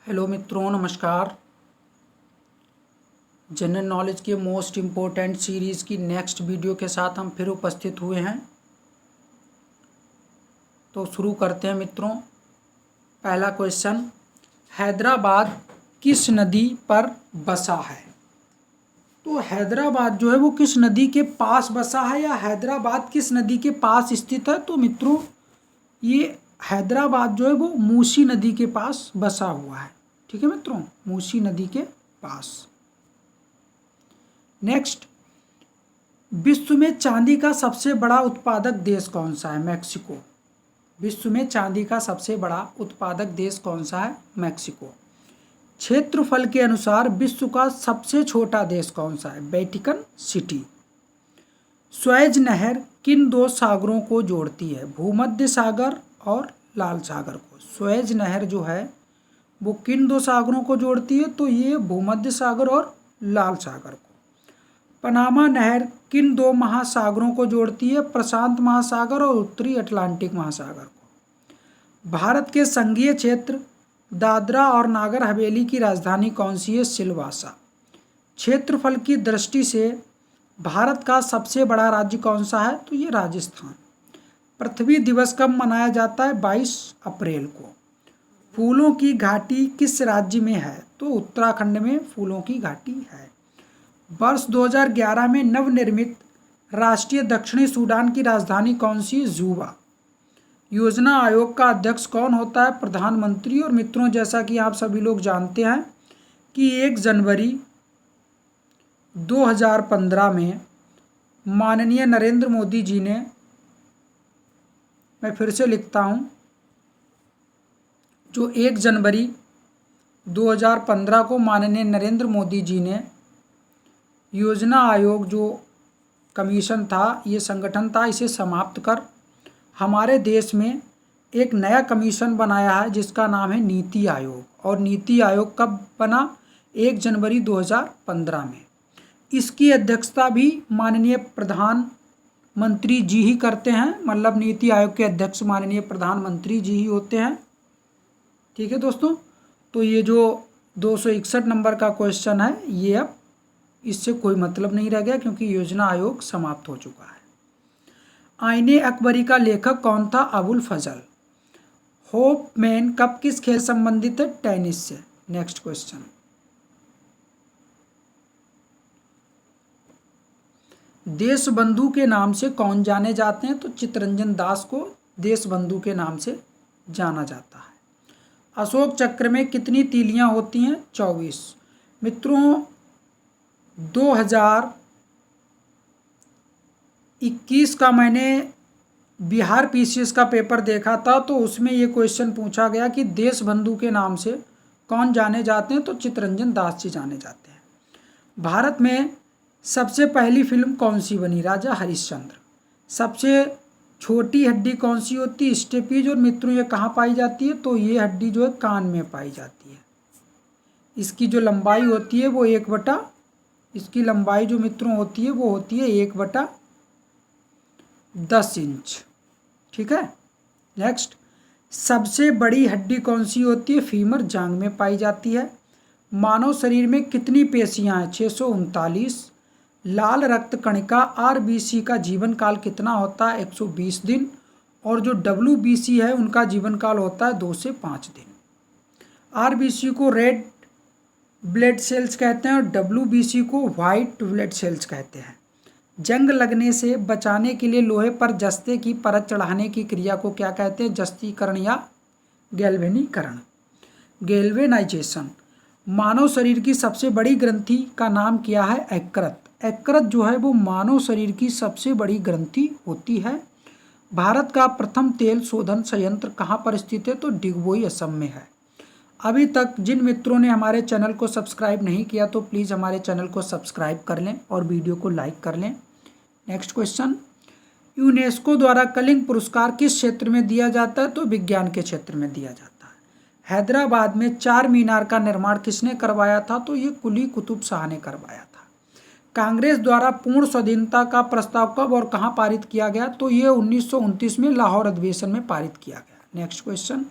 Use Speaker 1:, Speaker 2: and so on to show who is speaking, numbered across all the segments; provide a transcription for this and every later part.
Speaker 1: Hello मित्रों, नमस्कार। General knowledge के मोस्ट इम्पोर्टेंट सीरीज़ की नेक्स्ट वीडियो के साथ हम फिर उपस्थित हुए हैं। तो शुरू करते हैं मित्रों। पहला क्वेश्चन, हैदराबाद किस नदी पर बसा है? तो हैदराबाद जो है वो किस नदी के पास बसा है या हैदराबाद किस नदी के पास स्थित है? तो मित्रों ये हैदराबाद जो है वो मूसी नदी के पास बसा हुआ है। ठीक है मित्रों, मूसी नदी के पास। नेक्स्ट, विश्व में चांदी का सबसे बड़ा उत्पादक देश कौन सा है? मैक्सिको। विश्व में चांदी का सबसे बड़ा उत्पादक देश कौन सा है? मैक्सिको। क्षेत्रफल के अनुसार विश्व का सबसे छोटा देश कौन सा है? Vatican city. स्वेज नहर किन दो सागरों को जोड़ती है? भूमध्य सागर और लाल सागर को। स्वेज नहर जो है वो किन दो सागरों को जोड़ती है? तो ये भूमध्य सागर और लाल सागर को। पनामा नहर किन दो महासागरों को जोड़ती है? प्रशांत महासागर और उत्तरी अटलांटिक महासागर को। भारत के संघीय क्षेत्र दादरा और नागर हवेली की राजधानी कौन सी है? सिलवासा। क्षेत्रफल की दृष्टि से भारत का सबसे बड़ा राज्य कौन सा है? तो ये राजस्थान। पृथ्वी दिवस कब मनाया जाता है? 22 अप्रैल को। फूलों की घाटी किस राज्य में है? तो उत्तराखंड में फूलों की घाटी है। वर्ष 2011 में नवनिर्मित राष्ट्रीय दक्षिणी सूडान की राजधानी कौन सी है? जूबा। योजना आयोग का अध्यक्ष कौन होता है? प्रधानमंत्री। और मित्रों जैसा कि आप सभी लोग जानते हैं कि 1 जनवरी 2015 में माननीय नरेंद्र मोदी जी ने, मैं फिर से लिखता हूँ, जो 1 जनवरी 2015 को माननीय नरेंद्र मोदी जी ने योजना आयोग जो कमीशन था, ये संगठन था, इसे समाप्त कर हमारे देश में एक नया कमीशन बनाया है जिसका नाम है नीति आयोग। और नीति आयोग कब बना? 1 जनवरी 2015 में। इसकी अध्यक्षता भी माननीय प्रधानमंत्री जी ही करते हैं, मतलब नीति आयोग के अध्यक्ष माननीय प्रधानमंत्री जी ही होते हैं। ठीक है दोस्तों, तो ये जो 261 नंबर का क्वेश्चन है ये अब इससे कोई मतलब नहीं रह गया क्योंकि योजना आयोग समाप्त हो चुका है। आईने अकबरी का लेखक कौन था? अबुल फजल। होपमैन कप किस खेल संबंधित है? टेनिस से। नेक्स्ट क्वेश्चन, देशबंधु के नाम से कौन जाने जाते हैं? तो चित्तरंजन दास को देशबंधु के नाम से जाना जाता है। अशोक चक्र में कितनी तीलियां होती हैं? 24। मित्रों 2021 का मैंने बिहार पीसीएस का पेपर देखा था, तो उसमें ये क्वेश्चन पूछा गया कि देशबंधु के नाम से कौन जाने जाते हैं? तो चित्तरंजन दास जी जाने जाते हैं। भारत में सबसे पहली फिल्म कौन सी बनी? राजा हरिश्चंद्र। सबसे छोटी हड्डी कौन सी होती है? स्टेपीज। और मित्रों ये कहाँ पाई जाती है? तो ये हड्डी जो है कान में पाई जाती है। इसकी जो लंबाई होती है वो 1/, इसकी लंबाई जो मित्रों होती है वो होती है 1/10 इंच। ठीक है। नेक्स्ट, सबसे बड़ी हड्डी कौन सी होती है? फीमर, जांघ में पाई जाती है। मानव शरीर में कितनी पेशियां हैं? 639। लाल रक्त कणिका आरबीसी का जीवन काल कितना होता है? 120 दिन। और जो डब्ल्यूबीसी है उनका जीवन काल होता है 2 से 5 दिन। आरबीसी को रेड ब्लड सेल्स कहते हैं और डब्ल्यूबीसी को वाइट ब्लड सेल्स कहते हैं। जंग लगने से बचाने के लिए लोहे पर जस्ते की परत चढ़ाने की क्रिया को क्या कहते हैं? जस्तीकरण या गैल्वेनीकरण, गैल्वेनाइजेशन। मानव शरीर की सबसे बड़ी ग्रंथि का नाम क्या है? यकृत। यकृत जो है वो मानव शरीर की सबसे बड़ी ग्रंथि होती है। भारत का प्रथम तेल शोधन संयंत्र कहाँ पर स्थित है? तो डिगबोई, असम में है। अभी तक जिन मित्रों ने हमारे चैनल को सब्सक्राइब नहीं किया तो प्लीज़ हमारे चैनल को सब्सक्राइब कर लें और वीडियो को लाइक कर लें। नेक्स्ट क्वेश्चन, यूनेस्को द्वारा कलिंग पुरस्कार किस क्षेत्र में दिया जाता है? तो विज्ञान के क्षेत्र में दिया जाता है। हैदराबाद में 4 मीनार का निर्माण किसने करवाया था? तो ये कुली कुतुब शाह ने करवाया था। कांग्रेस द्वारा पूर्ण स्वाधीनता का प्रस्ताव कब और कहाँ पारित किया गया? तो ये 1929 में लाहौर अधिवेशन में पारित किया गया। नेक्स्ट क्वेश्चन,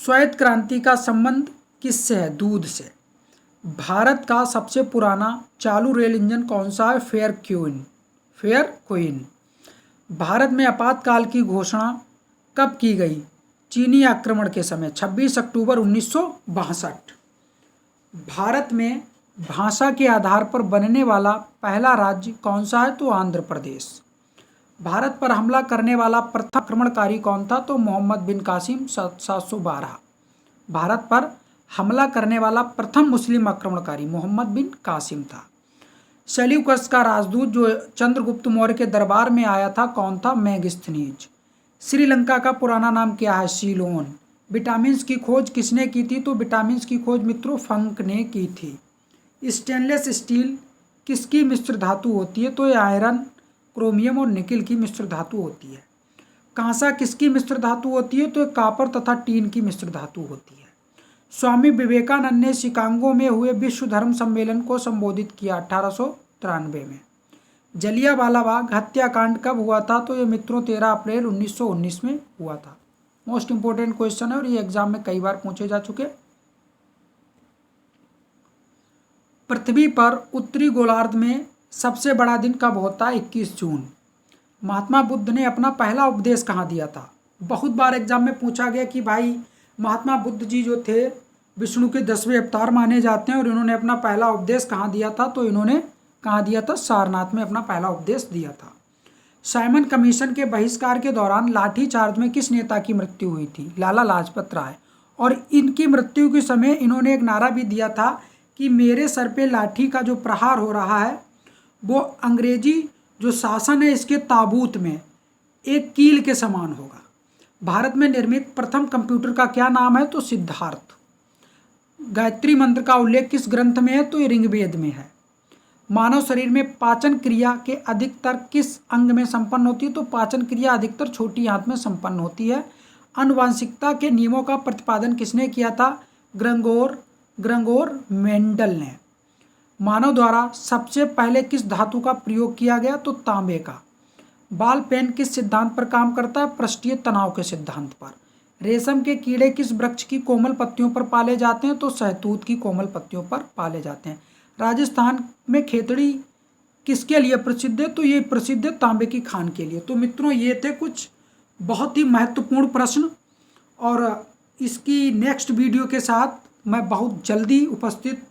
Speaker 1: श्वेत क्रांति का संबंध किससे है? दूध से। भारत का सबसे पुराना चालू रेल इंजन कौन सा है? Fair queen. भारत में आपातकाल की घोषणा कब की गई? चीनी आक्रमण के समय 26 अक्टूबर 1962। भारत में भाषा के आधार पर बनने वाला पहला राज्य कौन सा है? तो आंध्र प्रदेश। भारत पर हमला करने वाला प्रथम आक्रमणकारी कौन था? तो मोहम्मद बिन कासिम 712। भारत पर हमला करने वाला प्रथम मुस्लिम आक्रमणकारी मोहम्मद बिन कासिम था। सेल्यूकस का राजदूत जो चंद्रगुप्त मौर्य के दरबार में आया था कौन था? मेगास्थनीज। श्रीलंका का पुराना नाम क्या है? सीलोन। विटामिन की खोज किसने की थी? तो विटामिन की खोज मित्रों फंक ने की थी। स्टेनलेस स्टील किसकी मिश्र धातु होती है? तो ये आयरन, क्रोमियम और निकिल की मिश्र धातु होती है। कांसा किसकी मिश्र धातु होती है? तो कॉपर तथा टीन की मिश्र धातु होती है। स्वामी विवेकानंद ने शिकागो में हुए विश्व धर्म सम्मेलन को संबोधित किया 1893 में। जलियांवाला बाग हत्याकांड कब हुआ था? तो ये मित्रों 13 अप्रैल 1919 में हुआ था। मोस्ट इंपोर्टेंट क्वेश्चन है और ये एग्जाम में कई बार पूछे जा चुके। पृथ्वी पर उत्तरी गोलार्ध में सबसे बड़ा दिन कब होता है? 21 जून। महात्मा बुद्ध ने अपना पहला उपदेश कहाँ दिया था? बहुत बार एग्जाम में पूछा गया कि भाई महात्मा बुद्ध जी जो थे विष्णु के 10वें अवतार माने जाते हैं और इन्होंने अपना पहला उपदेश कहाँ दिया था? तो इन्होंने कहाँ दिया था? सारनाथ में अपना पहला उपदेश दिया था। साइमन कमीशन के बहिष्कार के दौरान लाठीचार्ज में किस नेता की मृत्यु हुई थी? लाला लाजपत राय। और इनकी मृत्यु के समय इन्होंने एक नारा भी दिया था कि मेरे सर पे लाठी का जो प्रहार हो रहा है वो अंग्रेजी जो शासन है इसके ताबूत में एक कील के समान होगा। भारत में निर्मित प्रथम कंप्यूटर का क्या नाम है? तो सिद्धार्थ। गायत्री मंत्र का उल्लेख किस ग्रंथ में है? तो ये ऋग्वेद में है। मानव शरीर में पाचन क्रिया के अधिकतर किस अंग में संपन्न होती है? तो पाचन क्रिया अधिकतर छोटी आंत में संपन्न होती है। आनुवांशिकता के नियमों का प्रतिपादन किसने किया था? ग्रेगोर मेंडल ने। मानव द्वारा सबसे पहले किस धातु का प्रयोग किया गया? तो तांबे का। बाल पेन किस सिद्धांत पर काम करता है? पृष्ठीय तनाव के सिद्धांत पर। रेशम के कीड़े किस वृक्ष की कोमल पत्तियों पर पाले जाते हैं? तो सहतूत की कोमल पत्तियों पर पाले जाते हैं। राजस्थान में खेतड़ी किसके लिए प्रसिद्ध है? तो ये प्रसिद्ध है तांबे की खान के लिए। तो मित्रों ये थे कुछ बहुत ही महत्वपूर्ण प्रश्न और इसकी नेक्स्ट वीडियो के साथ मैं बहुत जल्दी उपस्थित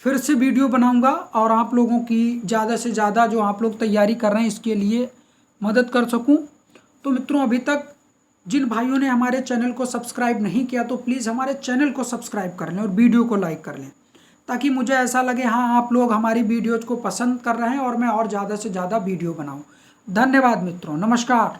Speaker 1: फिर से वीडियो बनाऊंगा और आप लोगों की ज़्यादा से ज़्यादा जो आप लोग तैयारी कर रहे हैं इसके लिए मदद कर सकूं। तो मित्रों अभी तक जिन भाइयों ने हमारे चैनल को सब्सक्राइब नहीं किया तो प्लीज़ हमारे चैनल को सब्सक्राइब कर लें और वीडियो को लाइक कर लें ताकि मुझे ऐसा लगे हाँ आप लोग हमारी वीडियोज़ को पसंद कर रहे हैं और मैं और ज़्यादा से ज़्यादा वीडियो बनाऊं। धन्यवाद मित्रों, नमस्कार।